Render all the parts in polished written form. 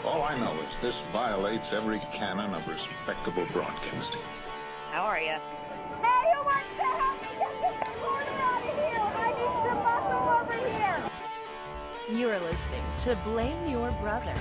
All I know is this violates every canon of respectable broadcasting. How are you? Hey, who wants to help me get this recorder out of here? I need some muscle over here. You are listening to Blame Your Brother.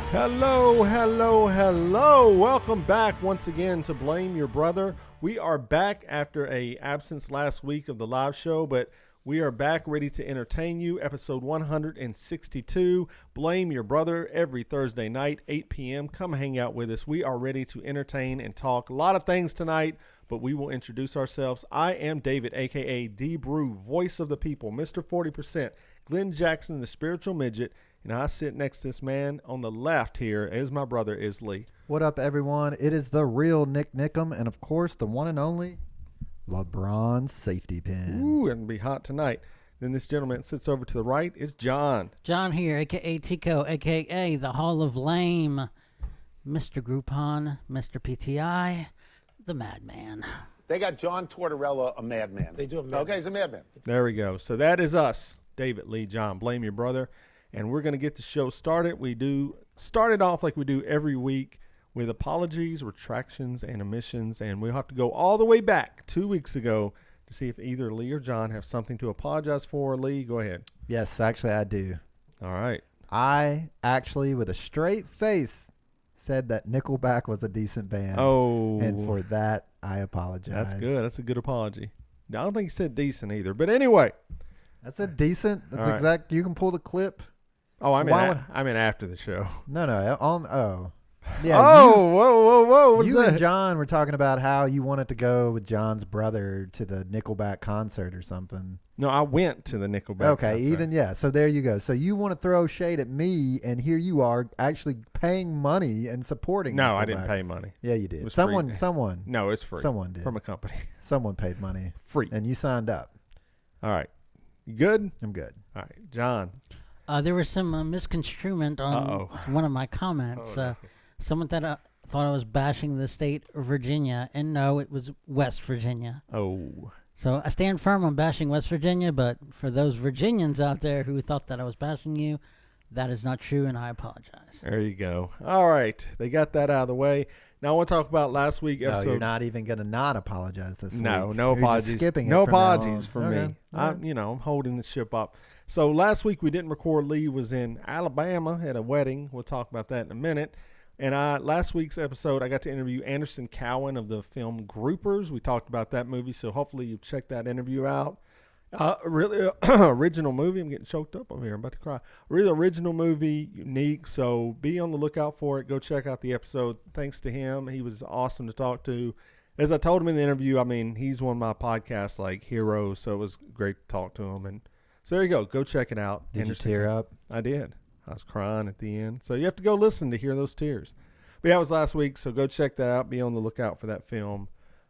Hello, hello, hello. Welcome back once again to Blame Your Brother. We are back after an absence last week of the live show, but we are back ready to entertain you. Episode 162, Blame Your Brother, every Thursday night, 8 p.m. Come hang out with us. We are ready to entertain and talk a lot of things tonight, but we will introduce ourselves. I am David, a.k.a. D-Brew, voice of the people, Mr. 40%, Glenn Jackson, the spiritual midget, and I sit next to this man on the left here is my brother, is Lee. What up, everyone? It is the real Nick Nickum, and of course, the one and only LeBron Safety Pin. Ooh, it'll be hot tonight. Then this gentleman that sits over to the right is John. John here, a.k.a. Tico, a.k.a. the Hall of Lame, Mr. Groupon, Mr. PTI, the Madman. They got John Tortorella, a madman. They do have a madman. Okay, he's a madman. There we go. So that is us, David, Lee, John. Blame Your Brother. And we're going to get the show started. We do start it off like we do every week with apologies, retractions, and omissions. And we'll have to go all the way back 2 weeks ago to see if either Lee or John have something to apologize for. Lee, go ahead. Yes, actually, I do. All right. I actually, with a straight face, said that Nickelback was a decent band. Oh. And for that, I apologize. That's good. That's a good apology. I don't think he said decent either. But anyway. That's a decent. That's All exact. right. You can pull the clip. Oh, I mean after the show. No. Yeah. Whoa. You and John were talking about how you wanted to go with John's brother to the Nickelback concert or something. No, I went to the Nickelback Okay, concert. So there you go. So you want to throw shade at me, and here you are actually paying money and supporting No, Nickelback. I didn't pay money. Yeah, you did. It was Someone. No, it's free. Someone did. From a company. Someone paid money. Free. And you signed up. All right. You good? I'm good. All right. John. There was some misconstruement on one of my comments. Someone thought I was bashing the state of Virginia, and no, it was West Virginia. Oh. So I stand firm on bashing West Virginia, but for those Virginians out there who thought that I was bashing you, that is not true, and I apologize. There you go. All right. They got that out of the way. Now I want to talk about last week's episode. No, you're not even going to not apologize this week. No You're apologies. Just skipping no it from now apologies on. for Okay. me. I'm holding the ship up. So last week we didn't record. Lee was in Alabama at a wedding. We'll talk about that in a minute. And last week's episode, I got to interview Anderson Cowan of the film Groupers. We talked about that movie, so hopefully you check that interview out. Really original movie. I'm getting choked up over here. I'm about to cry. Really original movie, unique. So be on the lookout for it. Go check out the episode. Thanks to him. He was awesome to talk to. As I told him in the interview, I mean, he's one of my podcast heroes. So it was great to talk to him. And so there you go. Go check it out. Did you tear up? I did. I was crying at the end. So you have to go listen to hear those tears. But yeah, it was last week. So go check that out. Be on the lookout for that film.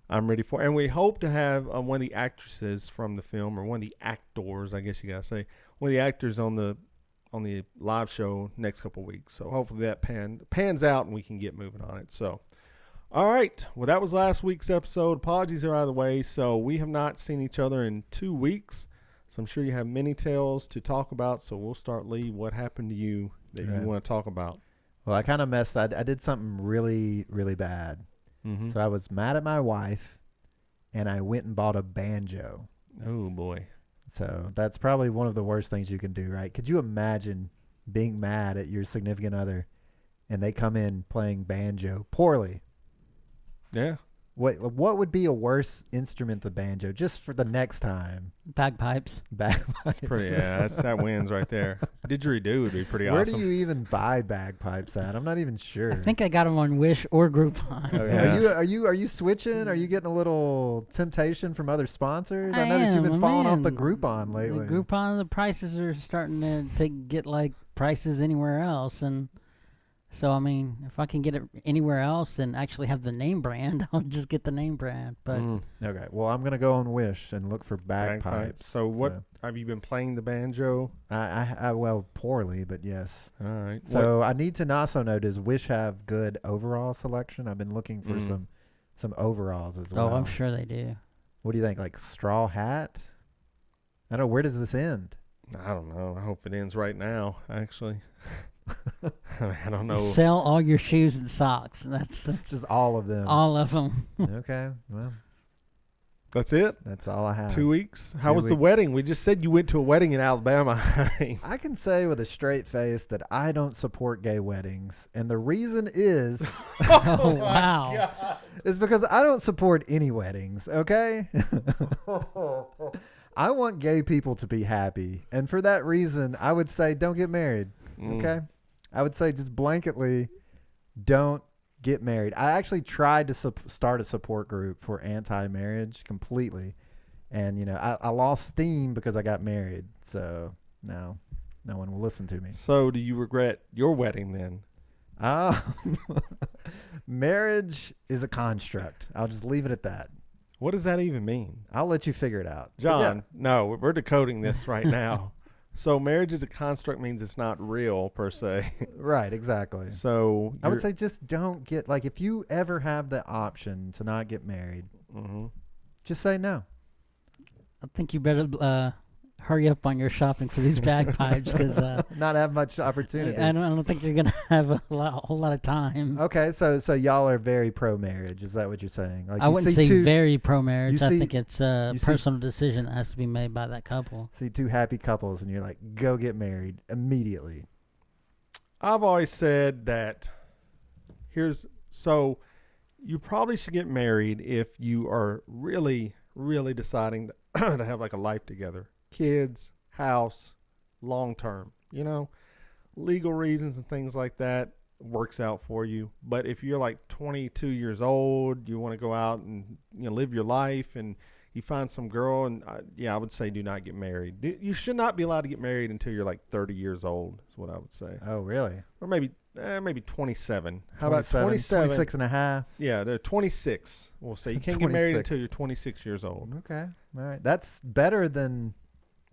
I'm ready for it. And we hope to have one of the actresses from the film, or one of the actors, I guess you got to say, one of the actors on the live show next couple of weeks. So hopefully that pans out and we can get moving on it. So, all right. Well, that was last week's episode. Apologies are out of the way. So we have not seen each other in 2 weeks. So I'm sure you have many tales to talk about. So we'll start, Lee. What happened to you that you want to talk about? Well, I kind of messed. I did something really, really bad. Mm-hmm. So I was mad at my wife, and I went and bought a banjo. Oh, boy. So that's probably one of the worst things you can do, right? Could you imagine being mad at your significant other, and they come in playing banjo poorly? Yeah. What would be a worse instrument than banjo, just for the next time? Bagpipes. Bagpipes. That wins right there. Didgeridoo would be pretty Where awesome. do you even buy bagpipes at? I'm not even sure. I think I got them on Wish or Groupon. Okay. Yeah. Are you switching? Are you getting a little temptation from other sponsors? I noticed am, you've been falling off man. the Groupon lately. The Groupon, the prices are starting to get like prices anywhere else, and so I mean, if I can get it anywhere else and actually have the name brand, I'll just get the name brand. But Okay, well, I'm gonna go on Wish and look for bagpipes. So what have you been playing the banjo? I well, poorly, but yes. All right. So I need to also know, does Wish have good overall selection? I've been looking for some overalls as well. Oh, I'm sure they do. What do you think? Like straw hat? I don't know. Where does this end? I don't know. I hope it ends right now, actually. I don't know. Sell all your shoes and socks. That's Just all of them. all of them. Okay, well, That's it? that's all I have. 2 weeks? How 2 was the weeks. wedding? We just said you went to a wedding in Alabama. I can say with a straight face that I don't support gay weddings, and the reason is Oh, wow. is because I don't support any weddings. Okay. I want gay people to be happy, and for that reason, I would say don't get married. Okay, I would say just blanketly, don't get married. I actually tried to start a support group for anti-marriage completely, and I lost steam because I got married. So now, no one will listen to me. So do you regret your wedding then? Marriage is a construct. I'll just leave it at that. What does that even mean? I'll let you figure it out. But John, no, we're decoding this right now. So marriage as a construct means it's not real per se. right, exactly. So I would say just don't get, like, if you ever have the option to not get married, just say no. I think you better hurry up on your shopping for these bagpipes because Not have much opportunity. I don't think you're gonna have a whole lot of time. Okay, so y'all are very pro-marriage. Is that what you're saying? Like, I you wouldn't see say very pro-marriage. you I see- think it's a you see- personal decision that has to be made by that couple. see two happy couples, and you're like, go get married immediately. I've always said that so you probably should get married if you are really, really deciding to have like a life together. Kids, house, long term, legal reasons and things like that works out for you. But if you're like 22 years old, you want to go out and live your life, and you find some girl, and I would say do not get married. You should not be allowed to get married until you're like 30 years old is what I would say. Oh, really? Or maybe 27. How about 27? 26 and a half. Yeah, they're 26. We'll say you can't get married 26. until you're 26 years old. Okay. All right. That's better than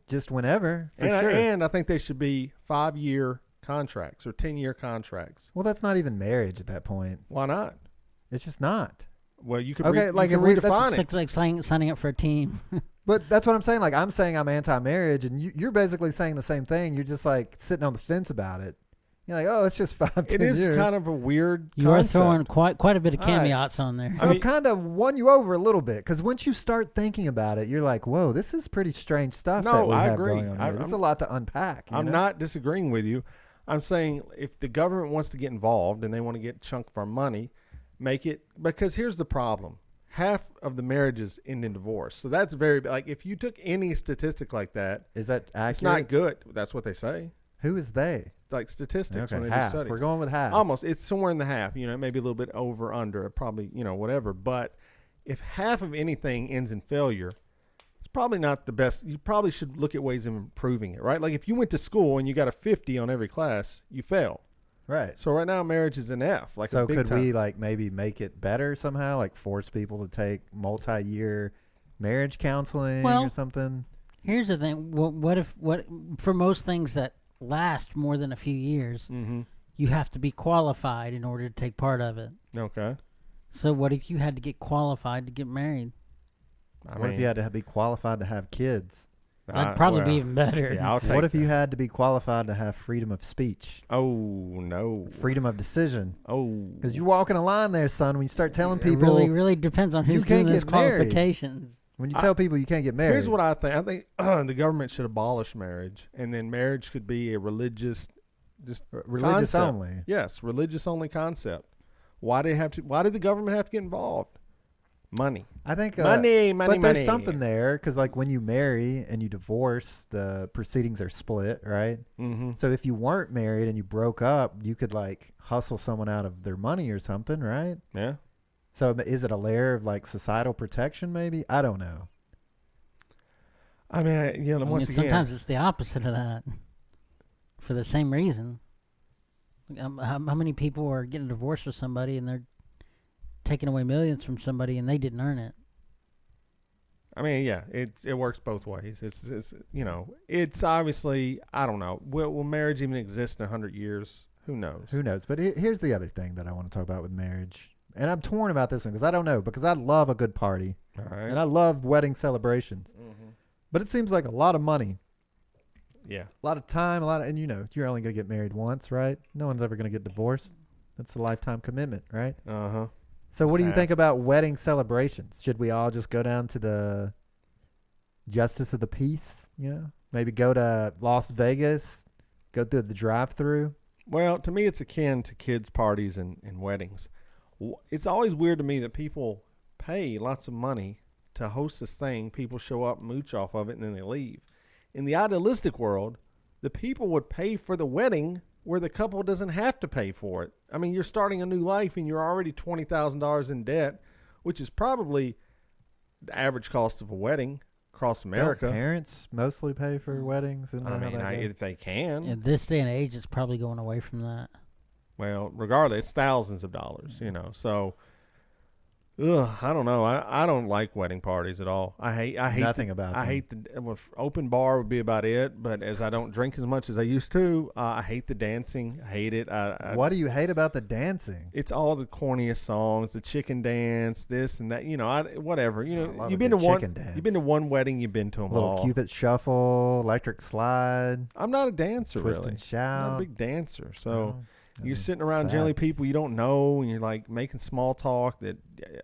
just whenever, for And, sure. and I think they should be 5-year contracts or 10-year contracts. Well, that's not even marriage at that point. Why not? It's just not. Well, you could Okay, like you if could we- that's redefine It's it. like signing up for a team. But that's what I'm saying. Like, I'm saying I'm anti-marriage, and you're basically saying the same thing. You're just like sitting on the fence about it. You're like, oh, it's just 5-10 It is years. kind of a weird You are concept. throwing quite a bit of All right. caveats on there. So I've kind of won you over a little bit, because once you start thinking about it, you're like, whoa, this is pretty strange stuff No, that we I have agree. going on here. There's a lot to unpack. I'm not disagreeing with you. I'm saying if the government wants to get involved and they want to get a chunk of our money, make it, because here's the problem. Half of the marriages end in divorce. So that's very, like, if you took any statistic like that, Is that accurate? it's not good. That's what they say. Who is they? Like statistics Okay, when they do half. studies. We're going with half. Almost. It's somewhere in the half, maybe a little bit over, under, probably, whatever. But if half of anything ends in failure, it's probably not the best. You probably should look at ways of improving it, right? Like if you went to school and you got a 50 on every class, you fail. Right. So right now marriage is an F, like So a big could time. we like maybe make it better somehow, like force people to take multi-year marriage counseling Well, or something? Here's the thing. What for most things that last more than a few years, you have to be qualified in order to take part of it. Okay. So what if you had to get qualified to get married? What if you had to be qualified to have kids? That'd probably be even better. Yeah, I'll take What if you that. had to be qualified to have freedom of speech, Oh, no. freedom of decision? Oh. Because you're walking a line there, son. When you start telling It people, really depends on you who's can't doing those get married. qualifications. when you tell people you can't get married, Here's what I think. I think the government should abolish marriage, and then marriage could be a religious, just religious concept. only. Yes, religious only concept. Why did the government have to get involved? Money. I think Money. But there's something there, because like when you marry and you divorce, the proceedings are split, right? Mm-hmm. So if you weren't married and you broke up, you could like hustle someone out of their money or something, right? Yeah. So is it a layer of like societal protection? Maybe, I don't know. I mean, once again, sometimes it's the opposite of that. For the same reason. How many people are getting divorced with somebody and they're taking away millions from somebody and they didn't earn it? I mean, yeah, it works both ways. It's obviously, I don't know. Will marriage even exist in 100 years? Who knows? Who knows? But here's the other thing that I want to talk about with marriage. And I'm torn about this one because I don't know, because I love a good party. All right. And I love wedding celebrations. Mm-hmm. But it seems like a lot of money Yeah. A lot of time, and you're only going to get married once, right? No one's ever going to get divorced. That's a lifetime commitment, right? Uh-huh. So what do you Sad. think about wedding celebrations? Should we all just go down to the Justice of the Peace, Maybe go to Las Vegas, go through the drive-thru? Well, to me, it's akin to kids' parties and weddings. It's always weird to me that people pay lots of money to host this thing. People show up, mooch off of it, and then they leave. In the idealistic world, the people would pay for the wedding where the couple doesn't have to pay for it. I mean, you're starting a new life and you're already $20,000 in debt, which is probably the average cost of a wedding across America. Don't parents mostly pay for weddings? If they can. In this day and age, it's probably going away from that. Well, regardless, it's thousands of dollars, So, I don't know. I don't like wedding parties at all. I hate nothing about them. I hate the open bar would be about it. But as I don't drink as much as I used to, I hate the dancing. I hate it. What do you hate about the dancing? It's all the corniest songs, the chicken dance, this and that. Whatever. You've been to dance. You've been to one wedding. You've been to them Little all. Cupid shuffle, electric slide. I'm not a dancer, twist really. and shout. I'm not a big dancer, so. Oh, You're sitting around generally people you don't know, and you're like making small talk.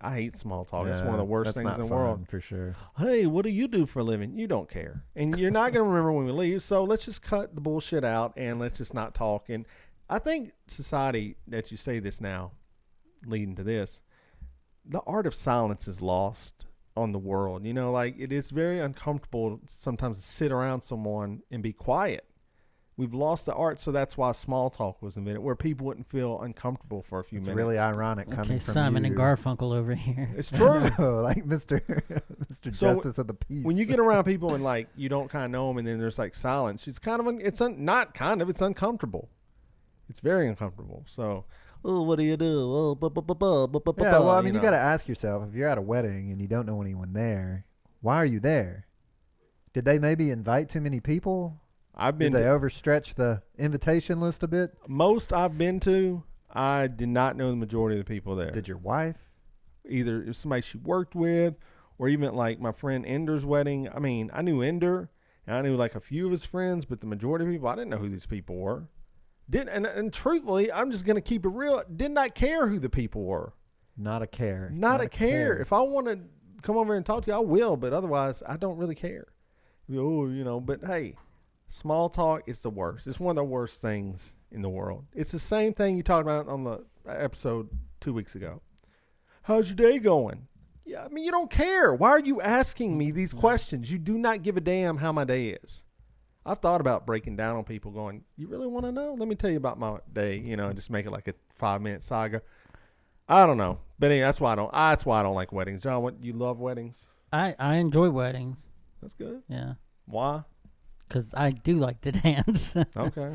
I hate small talk. It's one of the worst things in the world. For sure. Hey, what do you do for a living? You don't care, and you're not going to remember when we leave. So let's just cut the bullshit out and let's just not talk. And I think society, that you say this now, leading to this, the art of silence is lost on the world. It is very uncomfortable sometimes to sit around someone and be quiet. We've lost the art, so that's why small talk was invented, where people wouldn't feel uncomfortable for a few minutes. It's really ironic coming from Simon you. and Garfunkel over here. It's true. Like Mr. Justice of the Peace. When you get around people and you don't kind of know them, and then there's silence, it's kind of it's uncomfortable. It's very uncomfortable. So, what do you do? Yeah, well, I mean, you got to ask yourself, if you're at a wedding and you don't know anyone there, why are you there? Did they maybe invite too many people? Did they overstretch the invitation list a bit? Most I've been to, I did not know the majority of the people there. Did your wife? Either it was somebody she worked with, or even my friend Ender's wedding. I mean, I knew Ender, and I knew a few of his friends, but the majority of people, I didn't know who these people were. And truthfully, I'm just going to keep it real. Did not care who the people were. Not a care. Not a care. If I want to come over and talk to you, I will, but otherwise, I don't really care. But hey. Small talk is the worst. It's one of the worst things in the world. It's the same thing you talked about on the episode 2 weeks ago. How's your day going? Yeah, I mean, you don't care. Why are you asking me these questions? You do not give a damn how my day is. I've thought about breaking down on people going, you really want to know? Let me tell you about my day, and just make it like a 5-minute saga. I don't know. But anyway, that's why I don't like weddings. John, you love weddings? I enjoy weddings. That's good. Yeah. Why? Because I do like to dance. Okay,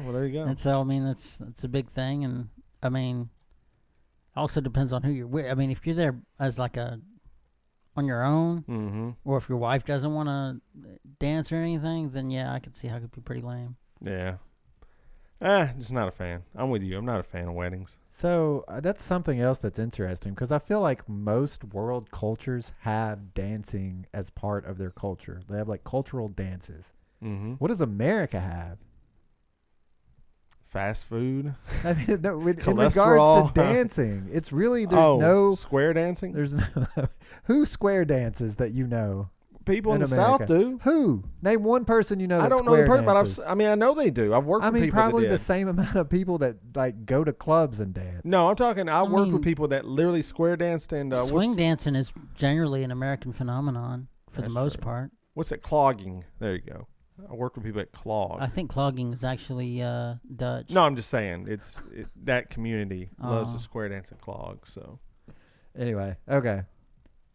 well, there you go. And so, I mean, that's a big thing. And, I mean, also depends on who you're with. I mean, if you're there as on your own, or if your wife doesn't want to dance or anything, then, yeah, I could see how it could be pretty lame. Yeah. Just not a fan. I'm with you. I'm not a fan of weddings. So that's something else that's interesting, because I feel like most world cultures have dancing as part of their culture. They have cultural dances. Mm-hmm. What does America have? Fast food. I mean, in regards to dancing, it's really no square dancing. There's no who square dances that you know. People in the America. South do. Who? Name one person you know. I don't know the person, but I know they do. I've worked with people probably that did. the same amount of people that go to clubs and dance. No, I'm talking. I worked with people that literally square danced and swing dancing is generally an American phenomenon for the most part. What's it? Clogging. There you go. I worked with people at clog. I think clogging is actually Dutch. No, I'm just saying that community loves to square dance and clog. So anyway, okay.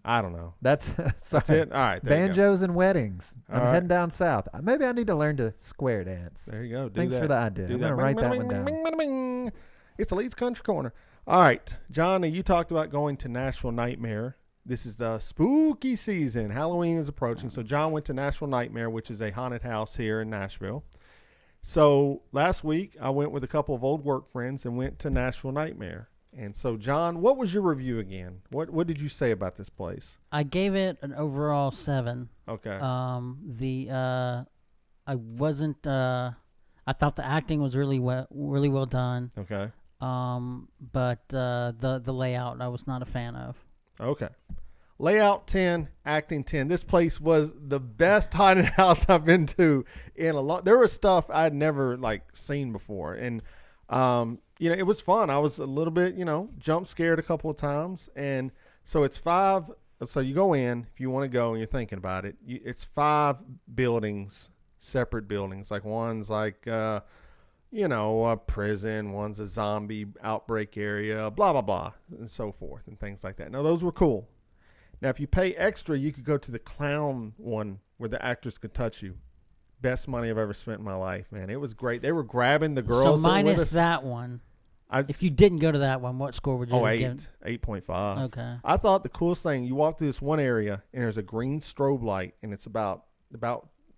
I don't know. That's it. All right. Banjos and weddings. I'm heading down south. Maybe I need to learn to square dance. There you go. Thanks for the idea. I'm going to write that one down. It's the Leeds Country Corner. All right. John, you talked about going to Nashville Nightmare. This is the spooky season. Halloween is approaching. So John went to Nashville Nightmare, which is a haunted house here in Nashville. So last week I went with a couple of old work friends and went to Nashville Nightmare. And so, John, what was your review again? What did you say about this place? I gave it an overall 7. Okay. I wasn't. I thought the acting was really well done. Okay. But the layout I was not a fan of. Okay. Layout 10, acting 10. This place was the best haunted house I've been to in a lot. There was stuff I'd never seen before, and it was fun. I was a little bit jump scared a couple of times, and so it's 5. So you go in if you want to go and you're thinking about it. It's 5 buildings, separate buildings. Like one's a prison, one's a zombie outbreak area, blah blah blah, and so forth and things like that. Now those were cool. Now, if you pay extra, you could go to the clown one where the actors could touch you. Best money I've ever spent in my life, man. It was great. They were grabbing the girls. So minus that one. If you didn't go to that one, what score would you have given? 8.5. Okay. I thought the coolest thing, you walk through this one area, and there's a green strobe light, and it's about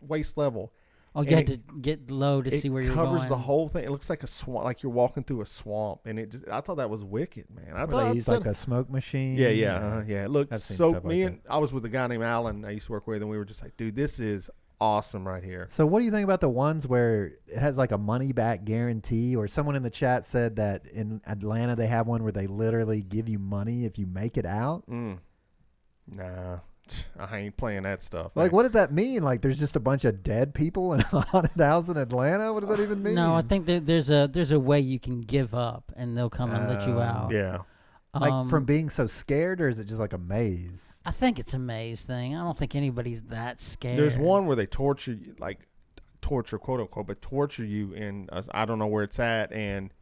waist level. Oh, you had to get low to see where you're going. It covers the whole thing. It looks like a swamp, like you're walking through a swamp, and I thought that was wicked, man. I thought they used a smoke machine. Yeah. It looked so. Me I was with a guy named Alan I used to work with, and we were just like, dude, this is awesome right here. So what do you think about the ones where it has like a money back guarantee? Or someone in the chat said that in Atlanta they have one where they literally give you money if you make it out. Nah. I ain't playing that stuff. Like, what does that mean? Like, there's just a bunch of dead people in a haunted house in Atlanta? What does that even mean? No, I think there's a way you can give up, and they'll come and let you out. Yeah. Like, from being so scared, or is it just like a maze? I think it's a maze thing. I don't think anybody's that scared. There's one where they torture you, torture, quote unquote, but torture you in, I don't know where it's at, and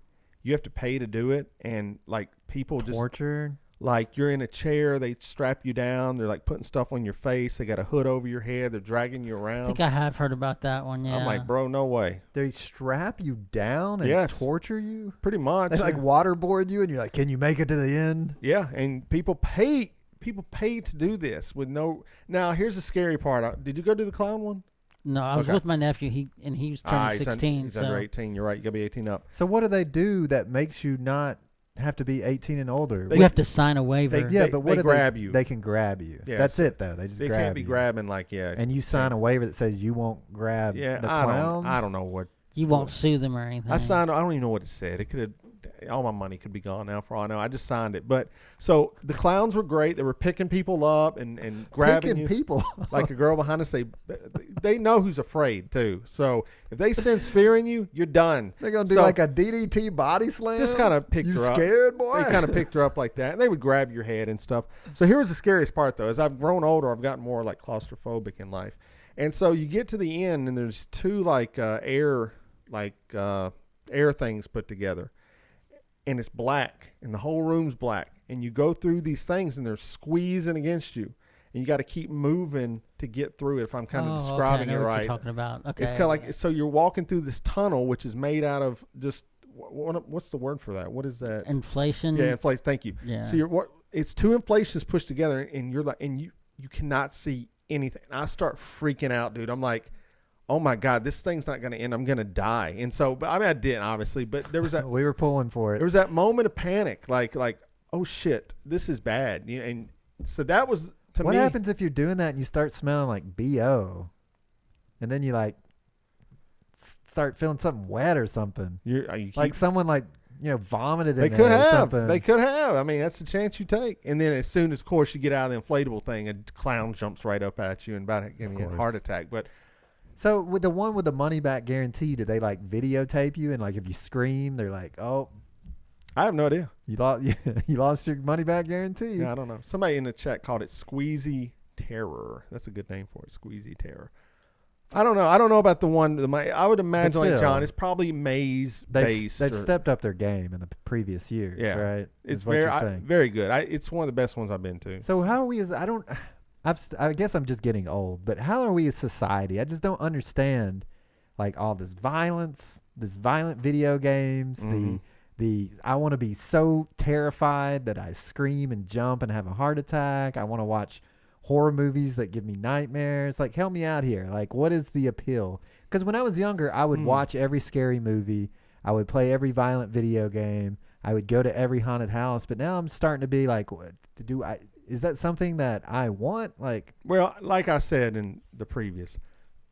you have to pay to do it, and, people just... Torture? Like, you're in a chair, they strap you down, they're putting stuff on your face, they got a hood over your head, they're dragging you around. I think I have heard about that one, yeah. I'm like, bro, no way. They strap you down and torture you? Pretty much. They waterboard you, and you're like, can you make it to the end? Yeah, and people pay to do this with no... Now, here's the scary part. Did you go to the clown one? No, I was with my nephew, he was turning 16. He's under 18, you're right, you got to be 18 up. So what do they do that makes you not... have to be 18 and older? You have to sign a waiver. But what they grab you. They can grab you. Yeah, that's it though. They just grab you. They can't be grabbing And you sign a waiver that says you won't grab the clowns. I don't know what. You won't sue them or anything. I signed. I don't even know what it said. It could have. All my money could be gone now for all I know. I just signed it. But so the clowns were great. They were picking people up and grabbing you. People. Like a girl behind us. They know who's afraid too. So if they sense fear in you, you're done. They're gonna do like a DDT body slam. Just kind of picked her up. You scared, boy? They kind of picked her up like that. And they would grab your head and stuff. So here was the scariest part though. As I've grown older, I've gotten more claustrophobic in life. And so you get to the end and there's 2 air things put together. And it's black, and the whole room's black. And you go through these things, and they're squeezing against you. And you got to keep moving to get through it, if I'm kind of describing I know it what right. You're talking about. Okay. It's kind of so you're walking through this tunnel, which is made out of just, what's the word for that? What is that? Inflation. Yeah, inflation. Thank you. Yeah. So it's 2 inflations pushed together, and you cannot see anything. And I start freaking out, dude. I'm like, oh my God, this thing's not going to end. I'm going to die. And so, but I mean, I didn't obviously, but there was that. We were pulling for it. There was that moment of panic, like, oh shit, this is bad. And so that was to me. What happens if you're doing that and you start smelling like BO, and then you start feeling something wet or something? Someone vomited in there or something. They could have. I mean, that's a chance you take. And then as soon as, of course, you get out of the inflatable thing, a clown jumps right up at you and about to give you a heart attack. But. So with the one with the money back guarantee, did they videotape you and if you scream, they're like, "Oh, I have no idea. You lost your money back guarantee." Yeah, I don't know. Somebody in the chat called it Squeezy Terror. That's a good name for it, Squeezy Terror. I don't know. I don't know about the one. I would imagine John, it's probably maze based. They've stepped up their game in the previous years. Yeah, right. It's very good. It's one of the best ones I've been to. So how are we? I guess I'm just getting old, but how are we as society? I just don't understand, all this violence, this violent video games, the I want to be so terrified that I scream and jump and have a heart attack. I want to watch horror movies that give me nightmares. Help me out here. What is the appeal? Because when I was younger, I would watch every scary movie. I would play every violent video game. I would go to every haunted house. But now I'm starting to be what do I? Is that something that I want? Well, like I said in the previous,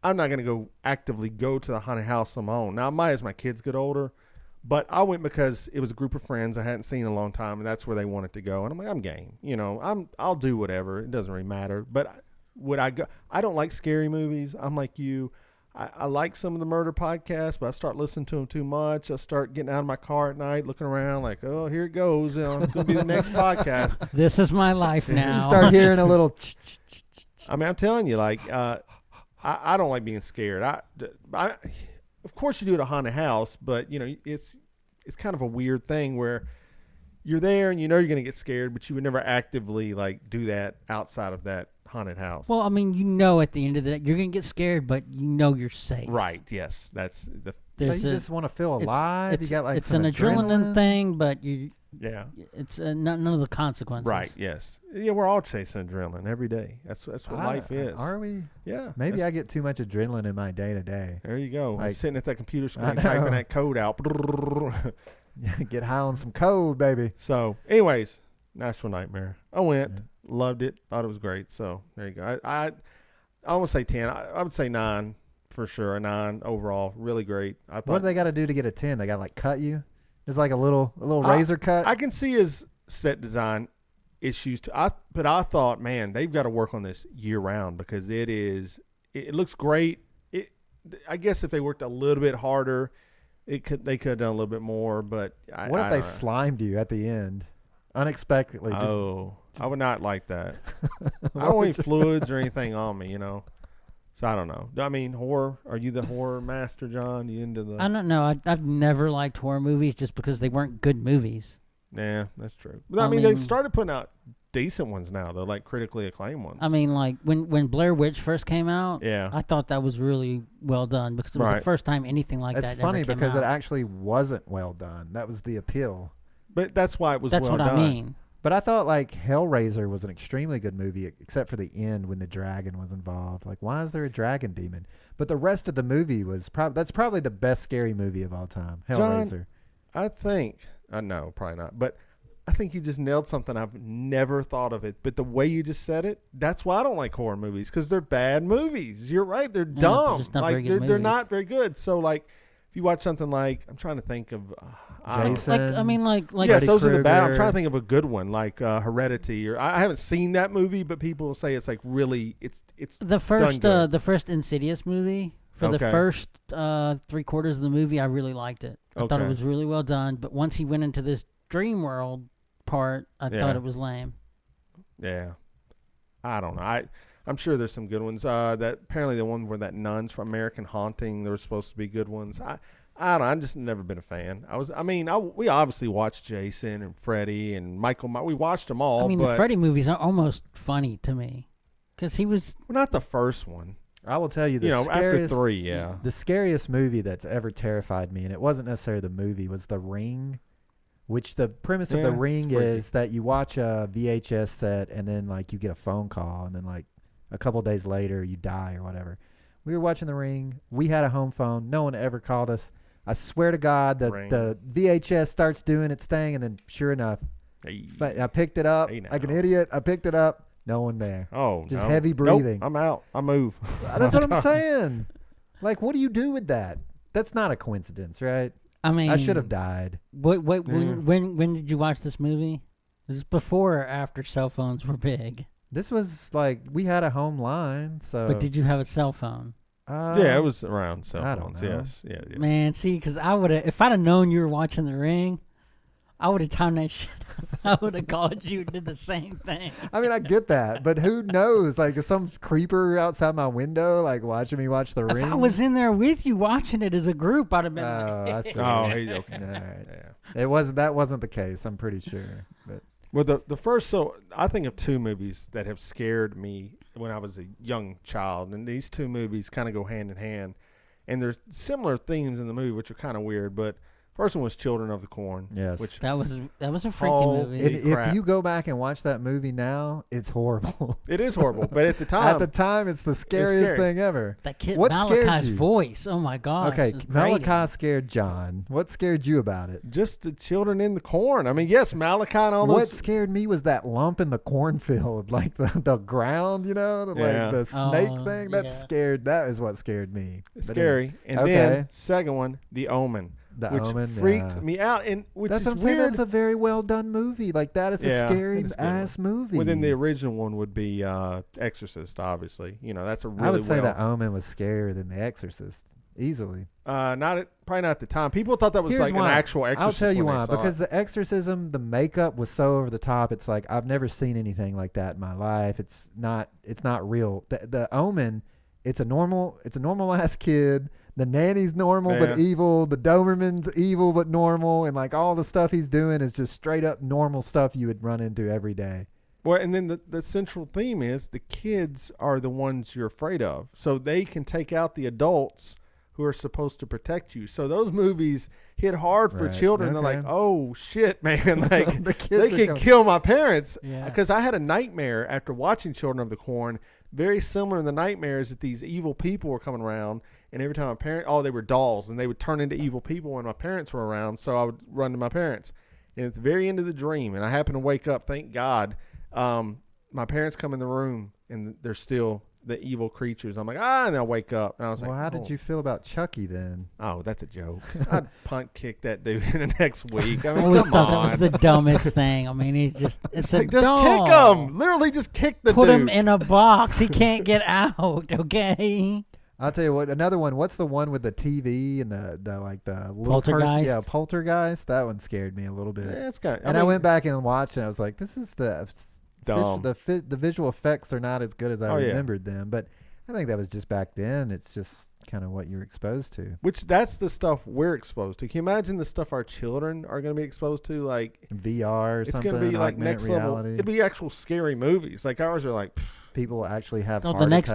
I'm not going to go actively go to the haunted house on my own. Now, I might as my kids get older, but I went because it was a group of friends I hadn't seen in a long time, and that's where they wanted to go. And I'm like, I'm game. I'll do whatever. It doesn't really matter. But would I go? I don't like scary movies. I'm like you. I like some of the murder podcasts, but I start listening to them too much. I start getting out of my car at night, looking around like, oh, here it goes. It's going to be the next podcast. This is my life now. You start hearing a little. I mean, I'm telling you, like, I don't like being scared. Of course you do it at a haunted house, but it's kind of a weird thing where you're there and you're going to get scared, but you would never actively like do that outside of that haunted house. Well, I mean, at the end of the day, you're going to get scared, but you're safe. Right. Yes. That's the. So you just want to feel alive. You got like it's an adrenaline thing, but it's none of the consequences. Right. Yes. Yeah. We're all chasing adrenaline every day. That's what life is. Are we? Yeah. Maybe I get too much adrenaline in my day to day. There you go. Like, sitting at that computer screen typing that code out. Get high on some code, baby. So, anyways, Nashville Nightmare. I went, loved it, thought it was great. So there you go. I almost say 10. I would say 9 for sure. A 9 overall, really great. What do they got to do to get a 10? They got to like cut you. There's like a little razor cut. I can see his set design issues too. But I thought, man, they've got to work on this year round because it looks great. I guess if they worked a little bit harder, they could have done a little bit more. But what if they slimed you at the end unexpectedly? I would not like that. I don't want any fluids or anything on me, So I don't know. I mean, horror. Are you the horror master, John? You into the? I don't know. I've never liked horror movies just because they weren't good movies. Yeah, that's true. But I mean, they've started putting out decent ones now. They're like critically acclaimed ones. I mean, like when Blair Witch first came out, I thought that was really well done because it was the first time anything like that ever came out. It's funny because it actually wasn't well done. That was the appeal. But that's why it was well done. That's what I mean. But I thought like Hellraiser was an extremely good movie, except for the end when the dragon was involved. Like, why is there a dragon demon? But the rest of the movie was that's probably the best scary movie of all time. Hellraiser. John, I think no, probably not. But I think you just nailed something. I've never thought of it. But the way you just said it, that's why I don't like horror movies because they're bad movies. You're right. They're dumb. They're not very good. So like, if you watch something like I'm trying to think of. Jason. Yes, those are the bad. I'm trying to think of a good one like Heredity, or I haven't seen that movie, but people say it's like really it's the first Insidious movie. For the first 3/4 of the movie, I really liked it. I thought it was really well done. But once he went into this dream world part, I thought it was lame. Yeah, I don't know. I'm sure there's some good ones. That apparently the one where that nuns from American Haunting, there were supposed to be good ones. I don't know. I've just never been a fan. We obviously watched Jason and Freddy and Michael. We watched them all. I mean, the Freddy movies are almost funny to me because he was not the first one. I will tell you, after 3, the scariest movie that's ever terrified me, and it wasn't necessarily the movie, was The Ring. Which the premise of The Ring is that you watch a VHS set and then like you get a phone call and then like a couple days later you die or whatever. We were watching The Ring. We had a home phone. No one ever called us. I swear to God that the VHS starts doing its thing, and then sure enough, I picked it up like an idiot. I picked it up. No one there. Oh, just heavy breathing. Nope, I'm out. I move. That's what I'm saying. Like, what do you do with that? That's not a coincidence, right? I mean, I should have died. When did you watch this movie? Was this before or after cell phones were big? This was like we had a home line, so. But did you have a cell phone? Yeah, it was around cell phones. I don't know. Yes, yeah. Man, see, because if I'd have known you were watching The Ring, I would have timed that shit. I would have called you and did the same thing. I mean, I get that, but who knows? Like, is some creeper outside my window, like watching me watch The Ring? If I was in there with you watching it as a group, I'd have been. I see. Oh, hey, okay. All right. Yeah. That wasn't the case. I'm pretty sure. But well, the first. So I think of 2 movies that have scared me when I was a young child, and these 2 movies kind of go hand in hand, and there's similar themes in the movie, which are kind of weird, but. First one was Children of the Corn. Yes. Which That was a freaky Oh, movie. If you go back and watch that movie now, it's horrible. it is horrible, but at the time, At the time, it's the scariest scary. thing ever. That kid What scared Malachi's you? voice. Oh my gosh. Okay, it's grating. Malachi scared John. What scared you about it? just the children in the corn. I mean, yes, Malachi and all What those. scared me was that lump in the cornfield, like the ground, Yeah. like the snake Oh, thing. That yeah. scared. That is what scared me. But Scary. And Okay. then second one, The Omen, The which Omen, freaked yeah. me out, and which That's is what I'm saying. weird. That's a very well done movie. Like that is Yeah, a scary it is a good ass movie. Within the original one would be Exorcist, obviously. That's a really I would say well. The Omen was scarier than The Exorcist probably Probably not at the time. People thought that was Here's like why. an actual Exorcist. I'll tell you when they why. saw Because it. The Exorcism, the makeup was so over the top. It's like I've never seen anything like that in my life. It's not real. The Omen, it's a normal ass kid. The nanny's normal Yeah. but evil. The Doberman's evil but normal, and like all the stuff he's doing is just straight up normal stuff you would run into every day. Well, and then the central theme is the kids are the ones you're afraid of, so they can take out the adults who are supposed to protect you. So those movies hit hard for Right. children. Okay. They're like, oh shit, man! Like The kids they are could coming. kill my parents. Yeah. Because I had a nightmare after watching Children of the Corn. Very similar to the nightmares that these evil people were coming around, and every time they were dolls, and they would turn into evil people when my parents were around. So I would run to my parents. And at the very end of the dream, and I happened to wake up, thank God. My parents come in the room, and they're still the evil creatures. I'm like, and they'll wake up. And I was Well, like, how did you feel about Chucky then? Oh, that's a joke. I'd punt kick that dude in the next week. I I mean, always come thought on. that was the dumbest thing. I mean, it's a Like, just doll. kick him. Literally just kick the Put dude. him in a box. He can't get out. Okay. I'll tell you what. Another one. What's the one with the TV and the little person? Poltergeist? Yeah, Poltergeist. That one scared me a little bit. Yeah, it's kind of, And I went back and watched it. I was like, this is Dumb. the visual effects are not as good as I Oh, yeah. remembered them. But I think that was just back then. It's just kind of what you're exposed to. Which that's the stuff we're exposed to. Can you imagine the stuff our children are going to be exposed to? Like, VR or it's something. going to be like augmented next reality. level. It'd be actual scary movies. Like ours are like, People actually have Oh, heart the next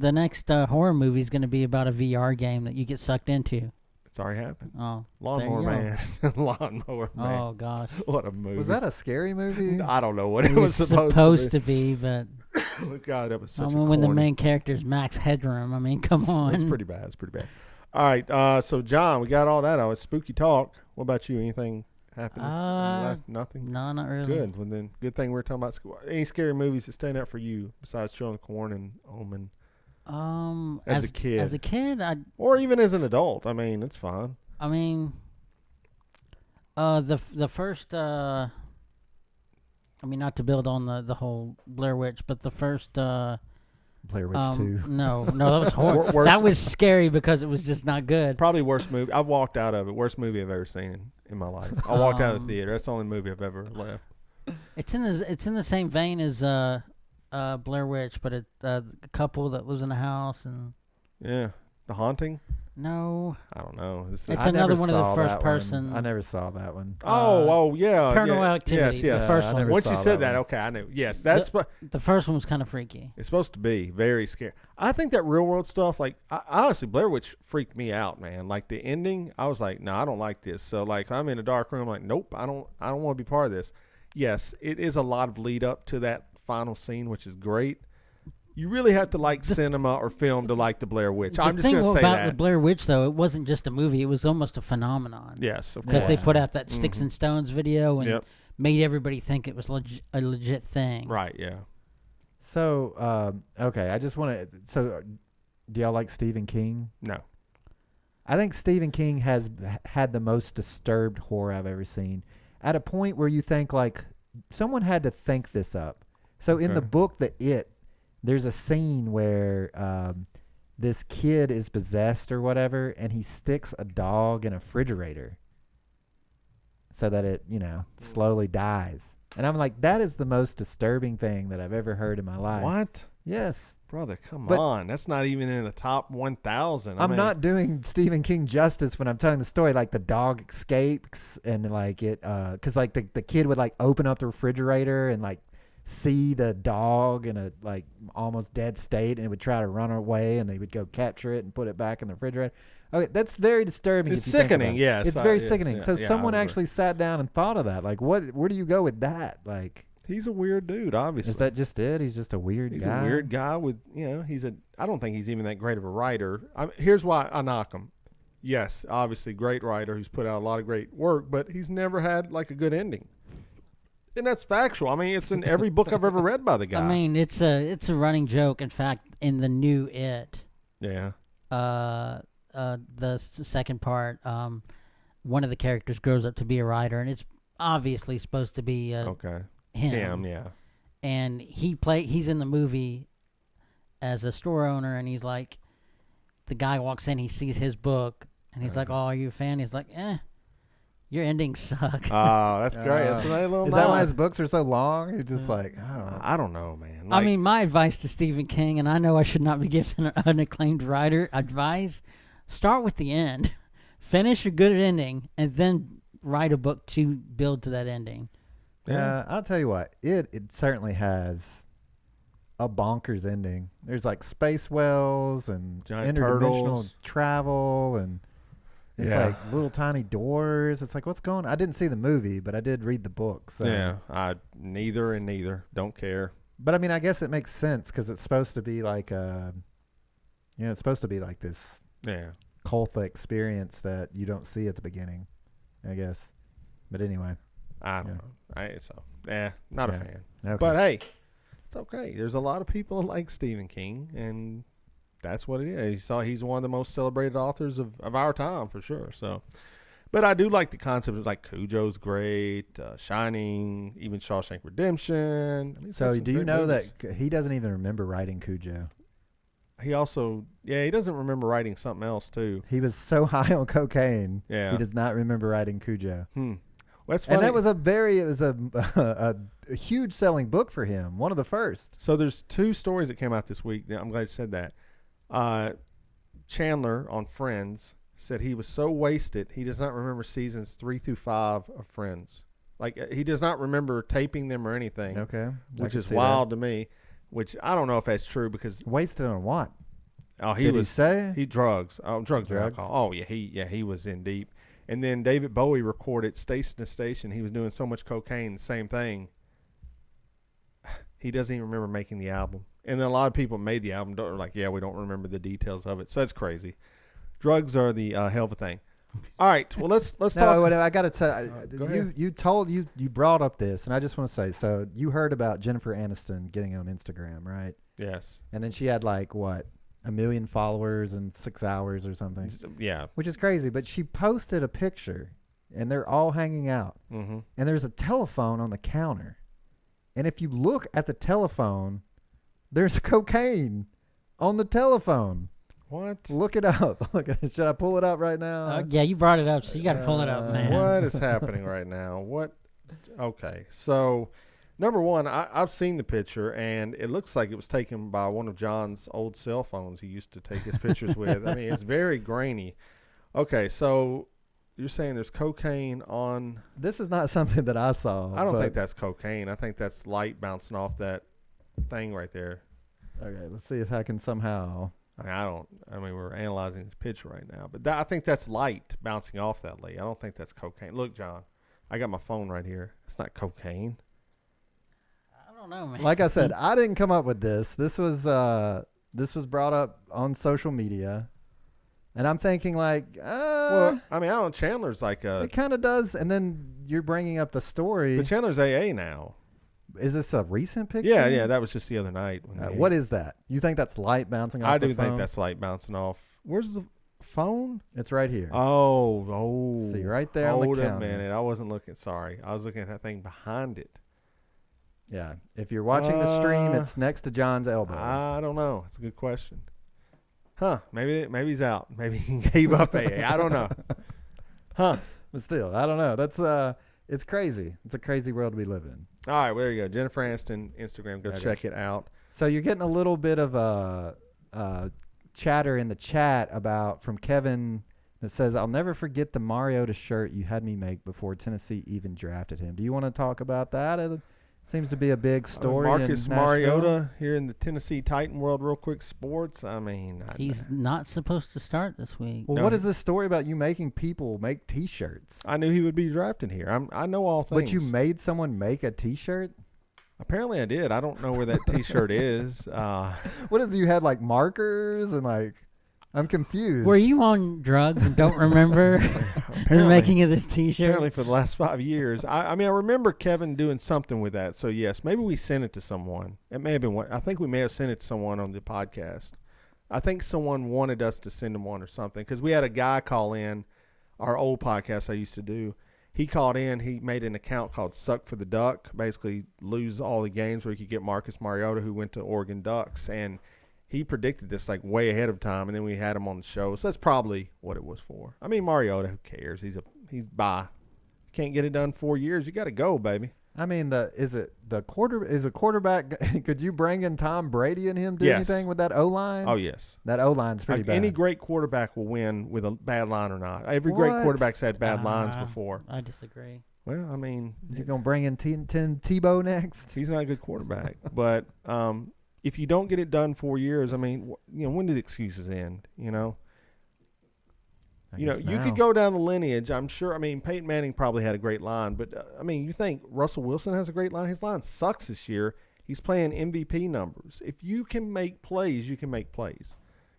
attacks. horror movie is going to be about a VR game that you get sucked into. it's already happened. Oh, Lawnmower there you Man. Lawnmower Man. Oh gosh. What a movie. Was that a scary movie? I don't know what It was supposed to be, but Oh, God, that was such I a mean, when the corny- main character's Max Headroom, I mean, come on. It's pretty bad. It's pretty bad. All right. So, John, we got all that out. It's spooky talk. What about you? Anything happened? Nothing? No, not really. Good. Well, then, good thing we're talking about any scary movies that stand out for you besides Children of the Corn and Omen, As a kid. As a kid, or even as an adult. I mean, it's fine. I mean, the first. I mean, not to build on the whole Blair Witch, but the first. Blair Witch 2. No, that was horrible. Worst- That was scary because it was just not good. Probably worst movie. I've walked out of it. Worst movie I've ever seen in my life. I walked out of the theater. That's the only movie I've ever left. It's in the same vein as Blair Witch, but it's a couple that lives in a house and Yeah. The Haunting? no. I don't know. It's I another never one of the saw first that person. one. I never saw that one. Yeah. Paranormal yeah. Activity, Yes, the yes. first I one. never Once you saw said that that, one. okay, I knew. Yes, that's what The first one was kind of freaky. it's supposed to be. Very scary. I think that real world stuff, like, honestly, Blair Witch freaked me out, man. Like, the ending, I was like, no, I don't like this. So, like, I'm in a dark room, like, nope, I don't want to be part of this. Yes, it is a lot of lead up to that final scene, which is great. You really have to like cinema or film to like the Blair Witch. I'm just going to say about that. the Blair Witch, though, it wasn't just a movie; it was almost a phenomenon. Yes, of because course. they put out that Sticks and Stones video and Yep. made everybody think it was a legit thing. Right, yeah. So, okay, I just want to. So, do y'all like Stephen King? No. I think Stephen King has had the most disturbed horror I've ever seen. At a point where you think, like, someone had to think this up. So, in the Okay. book, there's a scene where this kid is possessed or whatever, and he sticks a dog in a refrigerator so that it, slowly dies. And I'm like, that is the most disturbing thing that I've ever heard in my life. What? Yes. Brother, come But- on. That's not even in the top 1,000. I'm not doing Stephen King justice when I'm telling the story. Like, the dog escapes and, like, it, because, like, the kid would, like, open up the refrigerator and, like, see the dog in a, like, almost dead state, and it would try to run away, and they would go capture it and put it back in the refrigerator. Okay, that's very disturbing. It's if you think about sickening, it. yes. It's very Yes, sickening. yeah, So yeah, someone I agree. actually sat down and thought of that. Like, where do you go with that? Like, He's a weird dude, obviously. is that just it? He's just a weird He's guy. a weird guy with, I don't think he's even that great of a writer. Here's why I knock him. Yes, obviously, great writer who's put out a lot of great work, but he's never had like a good ending. And that's factual. I mean, it's in every book I've ever read by the guy. I mean, it's a running joke. In fact, in the new It, yeah. the second part, one of the characters grows up to be a writer, and it's obviously supposed to be Okay. him. Yeah. And he's in the movie as a store owner, and he's like, the guy walks in, he sees his book, and he's like, "Oh, are you a fan?" He's like, your endings suck. Oh, that's great. That's a nice little Is that why nod. his books are so long? You're just like, I don't know. I don't know, man. I mean, my advice to Stephen King, and I know I should not be giving an acclaimed writer advice, start with the end. Finish a good ending, and then write a book to build to that ending. Yeah, I'll tell you what. It certainly has a bonkers ending. There's like space whales and Giant interdimensional turtles. travel, and it's Yeah. like little tiny doors. It's like, what's going on? I didn't see the movie, but I did read the book. So. yeah, neither. Don't care. But I mean, I guess it makes sense because it's supposed to be like it's supposed to be like this Yeah. cult experience that you don't see at the beginning, I guess. But anyway. I don't know. Not a Yeah. fan. Okay. But hey, it's okay. There's a lot of people that like Stephen King, and that's what it is. He's one of the most celebrated authors of our time for sure. So, but I do like the concept of like Cujo's great, Shining, even Shawshank Redemption. I mean, So that's some do you great know movies. that he doesn't even remember writing Cujo? He also, he doesn't remember writing something else too. He was so high on cocaine, Yeah. he does not remember writing Cujo. Well, that's funny. And that was a huge selling book for him, one of the first. So there's two stories that came out this week. I'm glad you said that. Chandler on Friends said he was so wasted he does not remember seasons 3 through 5 of Friends. Like he does not remember taping them or anything. Okay. I which can is see wild to me. Which I don't know if that's true because that. Wasted on what? he Did was he say? drugs and Drugs? alcohol. Oh yeah, he was in deep. And then David Bowie recorded Station to Station. He was doing so much cocaine, same thing. He doesn't even remember making the album. And then a lot of people made the album are like, we don't remember the details of it. So that's crazy. Drugs are the hell of a thing. All right, well let's No, talk. I got to tell Go ahead. you brought up this, and I just want to say, so you heard about Jennifer Aniston getting on Instagram, right? Yes. And then she had like what, 1 million followers in 6 hours or something, Yeah. which is crazy. But she posted a picture, and they're all hanging out, Mm-hmm. and there's a telephone on the counter, and if you look at the telephone, there's cocaine on the telephone. What? Look it up. Look at it. Should I pull it up right now? Yeah, you brought it up, so you got to pull it up, man. What is happening right now? What? Okay, so number one, I've seen the picture, and it looks like it was taken by one of John's old cell phones he used to take his pictures with. I mean, it's very grainy. Okay, so you're saying there's cocaine on? This is not something that I saw. I don't but- think that's cocaine. I think that's light bouncing off that thing right there. Okay, let's see if I can somehow. I mean, we're analyzing this picture right now, but I think that's light bouncing off that Lee. I don't think that's cocaine. Look, John, I got my phone right here. It's not cocaine. I don't know, man. Like I said, I didn't come up with this. This was brought up on social media, and I'm thinking like, Well, I mean, I don't. Chandler's like it kind of does. And then you're bringing up the story. but Chandler's AA now. Is this a recent picture? Yeah, that was just the other night. What is that? You think that's light bouncing off I the do phone? think that's light bouncing off. Where's the phone? It's right here. Oh. See, right there on the Hold a counter. minute. I wasn't looking. Sorry. I was looking at that thing behind it. Yeah. If you're watching the stream, it's next to John's elbow. I don't know. It's a good question. Huh. Maybe he's out. Maybe he gave up AA. I don't know. Huh. But still, I don't know. That's it's crazy. It's a crazy world we live in. All right, there you go. Jennifer Aniston, Instagram. Go Okay. check it out. So you're getting a little bit of chatter in the chat from Kevin that says, "I'll never forget the Mariota shirt you had me make before Tennessee even drafted him." Do you want to talk about that Seems to be a big story. Marcus in Nashville. Mariota here in the Tennessee Titan world, real quick sports. I mean, He's not supposed to start this week. Well, No. what is this story about you making people make T-shirts? I knew he would be drafted here. I know all things. But you made someone make a T-shirt? Apparently I did. I don't know where that T-shirt is. What is it? You had like markers and like, I'm confused. Were you on drugs and don't remember the making of this T-shirt? Apparently for the last 5 years. I mean, I remember Kevin doing something with that. So, yes, maybe we sent it to someone. It may have been one. I think we may have sent it to someone on the podcast. I think someone wanted us to send him one or something because we had a guy call in our old podcast I used to do. He called in. He made an account called Suck for the Duck, basically lose all the games where he could get Marcus Mariota, who went to Oregon Ducks. And he predicted this like way ahead of time, and then we had him on the show. So that's probably what it was for. I mean, Mariota, who cares? He's bye. Can't get it done 4 years. You got to go, baby. I mean, is a quarterback? Could you bring in Tom Brady and him do Yes. anything with that O-line? Oh, yes. That O-line's pretty bad. Any great quarterback will win with a bad line or not. Every great What? quarterback's had bad lines before. I disagree. Well, I mean, You're gonna bring in Tim Tebow next? he's not a good quarterback. But if you don't get it done 4 years, I mean, when do the excuses end? I You guess you now. could go down the lineage. I'm sure. I mean, Peyton Manning probably had a great line, but I mean, you think Russell Wilson has a great line? His line sucks this year. He's playing MVP numbers. If you can make plays, you can make plays.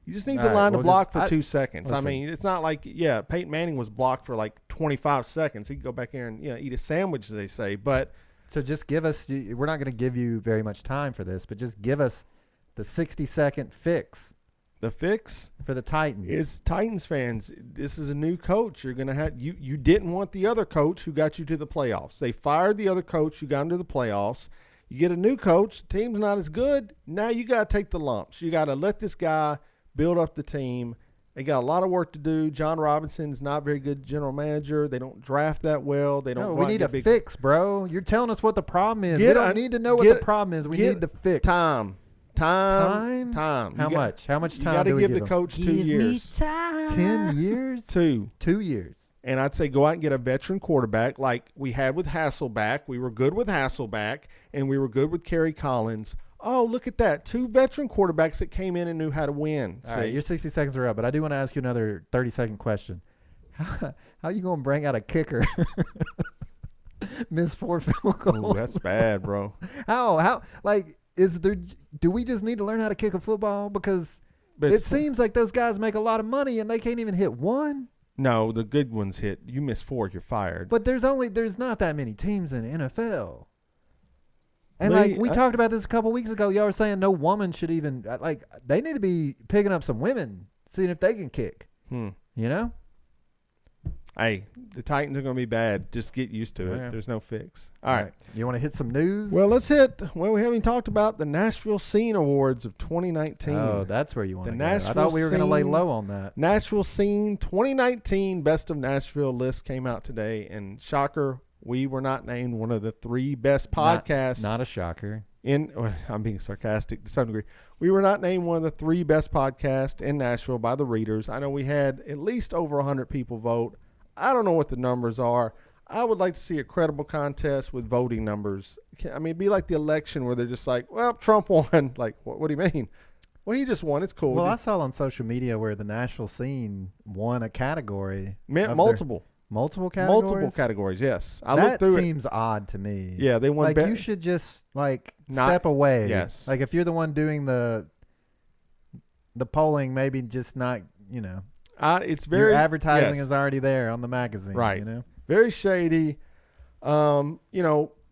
You just need All the right, line to well, block just- for 2 seconds. listen. I mean, it's not like Peyton Manning was blocked for like 25 seconds. He could go back there and eat a sandwich, as they say. But So just give us. We're not going to give you very much time for this, but just give us the 60-second fix the fix for the Titans. is Titans fans. This is a new coach. You're gonna have you didn't want the other coach who got you to the playoffs. They fired the other coach who got into the playoffs. You get a new coach. The team's not as good. Now you got to take the lumps. You got to let this guy build up the team. They got a lot of work to do. John Robinson's not very good general manager. They don't draft that well. They don't. No, go we out and need a get big fix, bro. You're telling us what the problem is. Get We don't a- need to know what get- the problem is. We get need the fix. time. Time? Time. How much? How much You time got to do we give give the him? coach 2 Give years. me time. 10 years? 2. 2 years. And I'd say go out and get a veteran quarterback like we had with Hasselback. We were good with Hasselback, and we were good with Kerry Collins. Oh, look at that. 2 veteran quarterbacks that came in and knew how to win. All right, your 60 seconds are up, but I do want to ask you another 30-second question. How you going to bring out a kicker? Miss 4 field goals. Ooh, that's bad, bro. How like do we just need to learn how to kick a football because But it it's- seems like those guys make a lot of money and they can't even hit one? No, the good ones hit. You miss 4, you're fired. But there's not that many teams in the NFL. And Lee, like we talked about this a couple weeks ago, y'all were saying no woman should even like they need to be picking up some women, seeing if they can kick. You know? Hey, the Titans are going to be bad. Just get used to it. Yeah. There's no fix. All right. You want to hit some news? Well, we haven't even talked about the Nashville Scene Awards of 2019. Oh, that's where you want The to go. I Nashville thought we were going to lay Scene- low on that. Nashville Scene 2019 Best of Nashville list came out today, and shocker, we were not named one of the 3 best podcasts. Not a shocker. I'm being sarcastic to some degree. We were not named one of the 3 best podcasts in Nashville by the readers. I know we had at least over 100 people vote. I don't know what the numbers are. I would like to see a credible contest with voting numbers. I mean, it'd be like the election where they're just like, well, Trump won. Like, what do you mean? Well, he just won. It's cool. Well, I saw on social media where the Nashville Scene won a category. Meant of multiple. Multiple categories? Multiple categories, yes. I That looked through it. seems odd to me. Yeah, they won. Like, you should just, like, Not- step away. Yes. Like, if you're the one doing the polling, maybe just not, you know. It's very your advertising yes. is already there on the magazine. Right. You know? Very shady.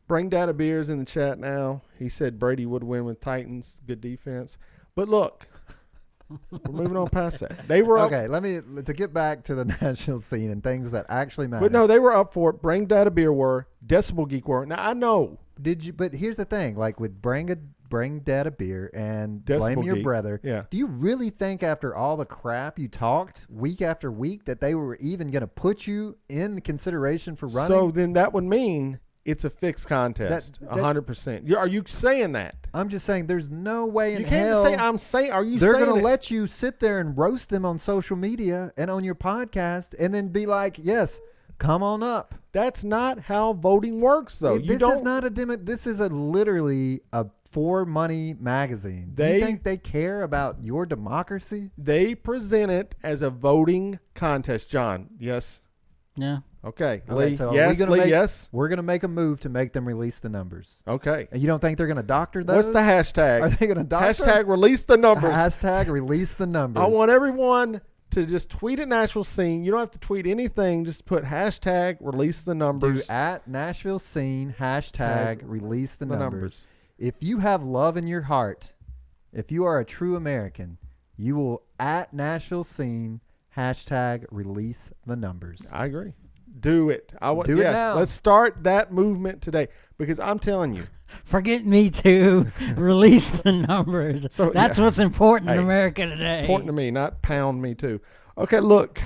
Bring Data Beers in the chat now. He said Brady would win with Titans. Good defense. But look, we're moving on past that. They were up, Okay, to get back to the Nashville Scene and things that actually matter. but no, they were up for it. Bring Data Beer were. Decibel Geek were. Now I know. But here's the thing, like with bring Dad a beer and Decibel blame your Geek. brother. Yeah. Do you really think after all the crap you talked week after week that they were even going to put you in consideration for running? So then that would mean it's a fixed contest. 100%. Are you saying that? I'm just saying there's no way in You can't hell just say I'm saying. Are you they're saying going to it? let you sit there and roast them on social media and on your podcast and then be like, yes, come on up. That's not how voting works, though. This is not a this is literally a for money magazine. Do you think they care about your democracy? They present it as a voting contest, John. Yes. Yeah. Okay. Okay, Lee, so yes. Lee, yes. We're going to make a move to make them release the numbers. Okay. And you don't think they're going to doctor those? What's the hashtag? Are they going to doctor? Hashtag release the numbers. Hashtag release the numbers. I want everyone to just tweet at Nashville Scene. You don't have to tweet anything. Just put hashtag release the numbers. Do at Nashville Scene hashtag release the numbers. If you have love in your heart, if you are a true American, you will at Nashville Scene hashtag release the numbers. I agree. Do it. Do it now. Let's start that movement today because I'm telling you. Forget me too. Release the numbers. So, That's what's important in Hey, America today. Important to me, not pound me too. Okay, look.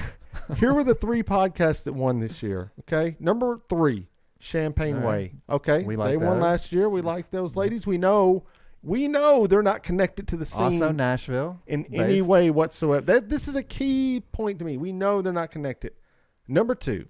Here were the 3 podcasts that won this year. Okay. Number 3, Champagne Way. Okay. We like they won those. last year. We like those ladies. We know they're not connected to the scene. Also Nashville. In any way whatsoever. This is a key point to me. We know they're not connected. Number 2,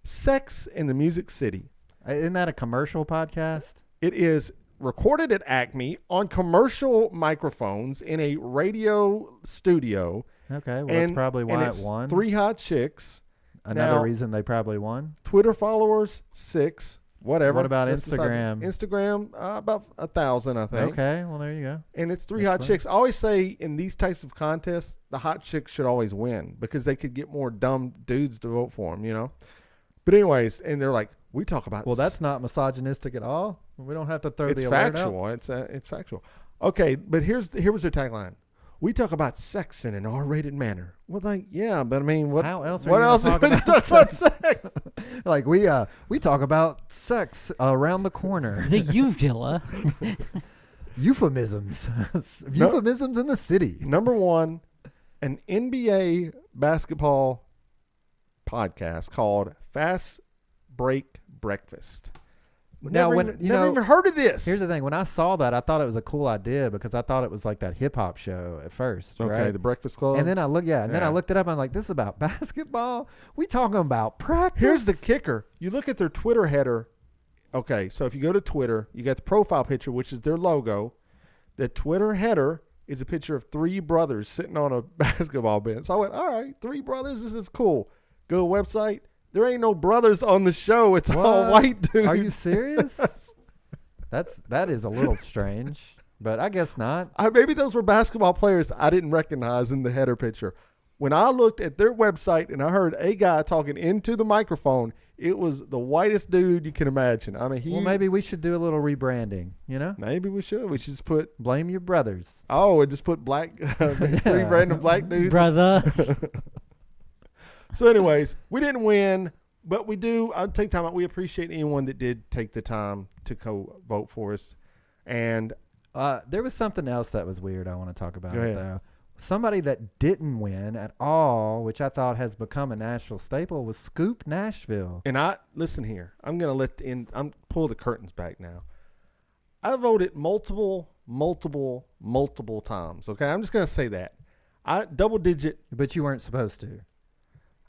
Sex in the Music City. Isn't that a commercial podcast? It is recorded at Acme on commercial microphones in a radio studio. Okay, well, that's probably why it's it won. 3 hot chicks. Another Now, reason they probably won. Twitter followers, 6. Whatever. What about Let's decide. Instagram? Instagram, about 1,000, I think. Okay, well, there you go. And it's 3 That's hot fine. chicks. I always say in these types of contests, the hot chicks should always win because they could get more dumb dudes to vote for them, you know? But anyways, and they're like, we talk about. Well, that's not misogynistic at all. We don't have to throw It's the alert factual. out. It's factual. Okay, but here was their tagline. We talk about sex in an R-rated manner. Well, like, yeah, but I mean, what? How else are What you else? gonna Are we talk gonna about talk about sex? Like we talk about sex around the corner. The uvula. Euphemisms. Euphemisms in the city. Number 1, an NBA basketball podcast called Fast Break Breakfast. Now, Never you know, even heard of this. Here's the thing. When I saw that, I thought it was a cool idea because I thought it was like that hip hop show at first. Okay, right? the Breakfast Club. And then I looked it up. I'm like, this is about basketball. We talking about practice. Here's the kicker. You look at their Twitter header. Okay, so if you go to Twitter, you got the profile picture, which is their logo. The Twitter header is a picture of 3 brothers sitting on a basketball bench. So I went, all right, 3 brothers. This is cool. Go to the website. There ain't no brothers on the show. It's all white dudes. Are you serious? That is a little strange, but I guess not. Maybe those were basketball players I didn't recognize in the header picture. When I looked at their website and I heard a guy talking into the microphone, it was the whitest dude you can imagine. I mean, Well, maybe we should do a little rebranding, you know? maybe we should. We should just put, Blame your brothers. and just put black, 3 random black dudes. Brothers. So anyways, we didn't win, but we do. I'll take time out. We appreciate anyone that did take the time to vote for us. And There was something else that was weird I want to talk about, Go ahead. though. Somebody that didn't win at all, which I thought has become a Nashville staple, was Scoop Nashville. listen here. I'm going to pull the curtains back now. I voted multiple times. Okay. I'm just going to say that. Double digit. But you weren't supposed to.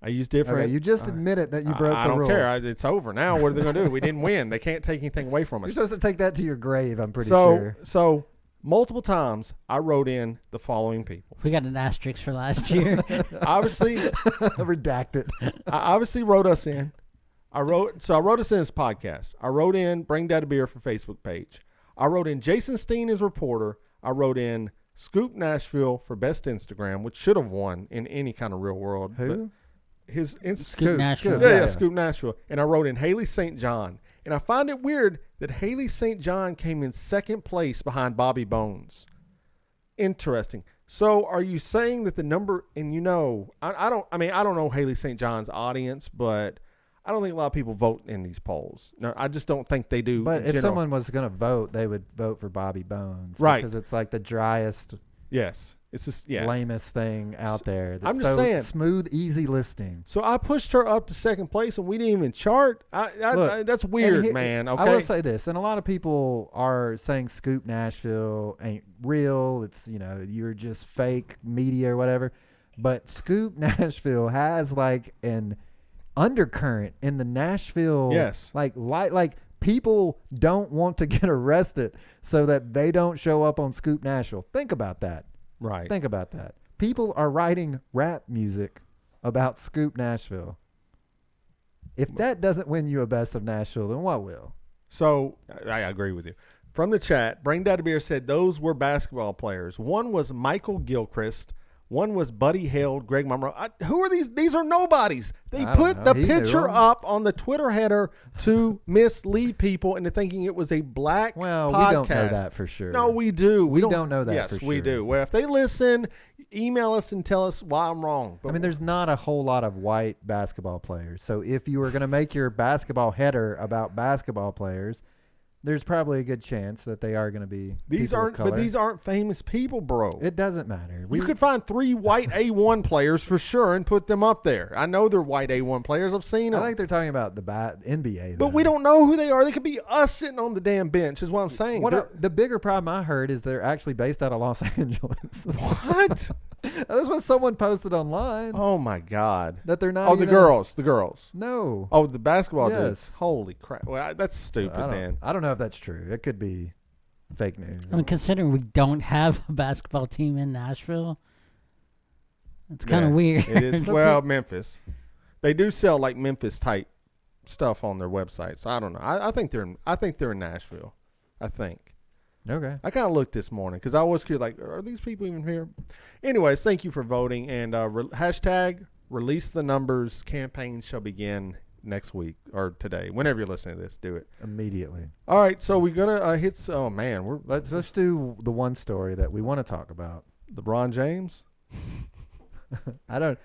I used different. Okay, you just admitted that you broke I the don't rules. care. It's over now. What are they going to do? We didn't win. They can't take anything away from You're us. supposed to take that to your grave, I'm pretty sure. So multiple times I wrote in the following people. We got an asterisk for last year. Obviously, Redacted. I obviously wrote us in. I wrote us in as podcast. I wrote in Bring Dad a Beer for Facebook page. I wrote in Jason Steen as reporter. I wrote in Scoop Nashville for best Instagram, which should have won in any kind of real world. Who? His Scoop Nashville. Yeah, Scoop Nashville. And I wrote in Haley St. John. And I find it weird that Haley St. John came in second place behind Bobby Bones. Interesting. So are you saying that the number, and I don't know Haley St. John's audience, but I don't think a lot of people vote in these polls. No, I just don't think they do. But in if general. someone was going to vote, they would vote for Bobby Bones. Right. Because it's like the driest, Yes. It's just, lamest thing out there. That's I'm just so saying. smooth, easy listing. So I pushed her up to second place, and we didn't even chart. Look, that's weird, and man. Okay. I will say this, and a lot of people are saying Scoop Nashville ain't real. It's, you're just fake media or whatever. But Scoop Nashville has like an undercurrent in the Nashville. Yes. Like people don't want to get arrested so that they don't show up on Scoop Nashville. Think about that. Right. Think about that. People are writing rap music about Scoop Nashville. If that doesn't win you a Best of Nashville, then what will? So I agree with you. From the chat, Brain Daddy Beer said those were basketball players. One was Michael Gilchrist. One was Buddy Held, Greg Monroe. Who are these? These are nobodies. They put the picture up on the Twitter header to mislead people into thinking it was a black Well, podcast. we don't know that for sure. No, we do. We don't know that yes, for sure. we do. Well, if they listen, email us and tell us why I'm wrong. But I mean, there's not a whole lot of white basketball players. So if you were going to make your basketball header about basketball players, there's probably a good chance that they are going to be these people of aren't. color. But these aren't famous people, bro. It doesn't matter. You could find 3 white A1 players for sure and put them up there. I know they're white A1 players. I've seen them. I think they're talking about the NBA. But we don't know who they are. They could be us sitting on the damn bench is what I'm saying. The bigger problem I heard is they're actually based out of Los Angeles. What? That's what someone posted online. Oh, my God. That they're not Oh, the girls. No. Oh, the basketball Yes. dudes. Holy crap. Well, that's stupid, man. I don't know if that's true. It could be fake news. I mean, considering we don't have a basketball team in Nashville, it's kind of weird. It is. Well, Memphis. They do sell like Memphis type stuff on their website. So I don't know. I think they're in Nashville. I think. Okay. I kind of looked this morning because I was curious, like, are these people even here? Anyways, thank you for voting. And hashtag release the numbers campaign shall begin next week or today. Whenever you're listening to this, do it. Immediately. All right, so we're going to hit – oh, man. Let's do the one story that we want to talk about. LeBron James? I don't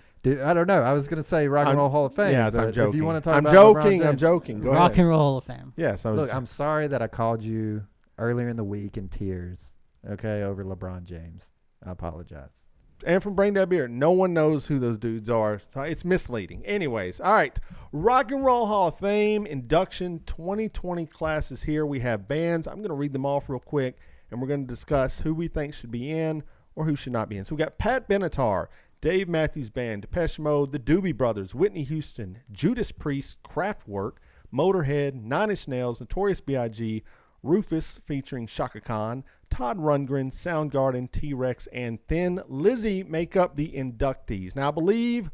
know. I was going to say Rock and Roll Hall of Fame. Yes, I'm but joking. If you want to talk I'm about joking. LeBron I'm James, joking. Go Rock ahead. and Roll Hall of Fame. Yes. Look, I'm sorry that I called you earlier in the week in tears, okay, over LeBron James. I apologize. And from Brain Dead Beer, no one knows who those dudes are. So it's misleading. Anyways, all right. Rock and Roll Hall of Fame induction 2020 class is here. We have bands. I'm going to read them off real quick, and we're going to discuss who we think should be in or who should not be in. So we got Pat Benatar, Dave Matthews Band, Depeche Mode, the Doobie Brothers, Whitney Houston, Judas Priest, Kraftwerk, Motorhead, Nine Inch Nails, Notorious B.I.G., Rufus featuring Shaka Khan, Todd Rundgren, Soundgarden, T-Rex, and Thin Lizzy make up the inductees. Now, I believe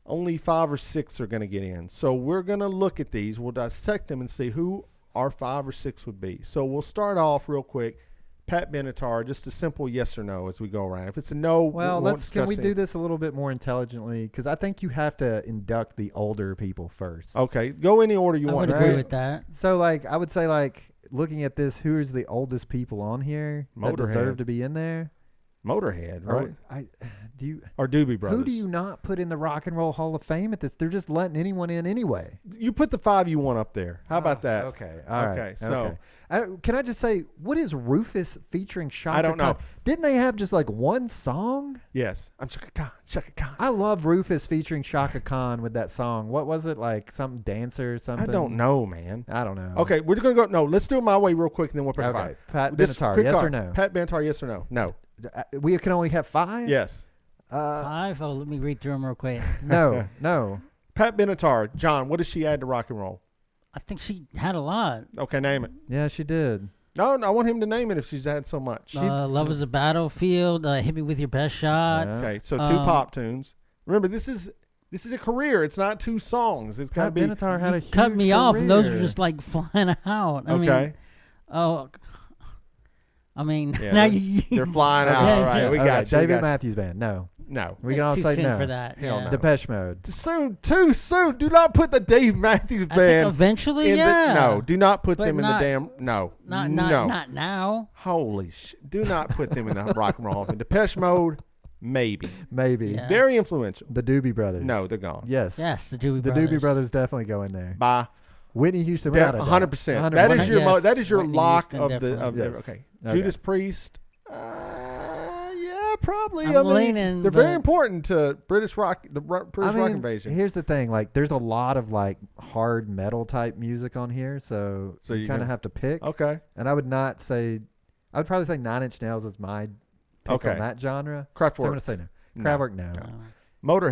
only 5 or 6 are going to get in. So we're going to look at these. We'll dissect them and see who our 5 or 6 would be. So we'll start off real quick. Pat Benatar, just a simple yes or no as we go around. If it's a no, well, can we it. do this a little bit more intelligently? Because I think you have to induct the older people first. Okay, go any order you I want. would agree with that. So, I would say, looking at this, who is the oldest people on here that deserve to be in there? Motorhead, right? Or Doobie Brothers. Who do you not put in the Rock and Roll Hall of Fame at this? They're just letting anyone in anyway. You put the 5 you want up there. How about that? Okay. All right. Okay. So can I just say, what is Rufus featuring Shaka Khan? I don't know. Didn't they have just one song? yes, I'm Shaka Khan. Shaka Khan. I love Rufus featuring Shaka Khan with that song. What was it, some dancer or something? I don't know, man. I don't know. Okay, we're going to go. No, let's do it my way real quick, and then we'll pick Okay. 5. Pat Just Benatar, quick yes card. or no? Pat Benatar, yes or no? No. We can only have 5? Yes. 5? Oh, let me read through them real quick. No. Pat Benatar, John, what does she add to rock and roll? I think she had a lot. Okay, name it. Yeah, she did. No, I want him to name it if she's had so much. Love is a Battlefield. Hit me with your best shot. Yeah. Okay, so 2 pop tunes. Remember, this is a career. It's not 2 songs. It's got to Pat be. Benatar had a huge Cut me off, and those are career. just flying out. I mean, Yeah, now they're flying out. Yeah, All right, yeah. we Okay, got you. David Matthews Band. No. We can all too say soon no. for that. Hell yeah. no. Depeche Mode. Too soon. Do not put the Dave Matthews I think Band. eventually, in yeah. no, do not put But them not- in the damn. No. Not now. Holy shit. Do not put them in the Rock and Roll Hall of Fame. Depeche Mode, maybe. Maybe. Yeah. Very influential. The Doobie Brothers. No, they're gone. Yes. Yes, the Doobie The Brothers. Doobie Brothers definitely go in there. Bye. Whitney Houston, without a doubt. 100%. That is your Yes, that is your Whitney lock Houston, of the definitely. of Yes. the okay. Okay. Judas Priest. Yeah, probably. I'm I mean, leaning, they're very but- important to British rock, the British rock invasion. Here's the thing: there's a lot of hard metal type music on here, so So you you kind can- of have to pick. Okay. And I would not say, I would probably say Nine Inch Nails is my pick Okay. on that genre. Kraftwerk. So I'm gonna say no. No. Kraftwerk, no. Motorhead.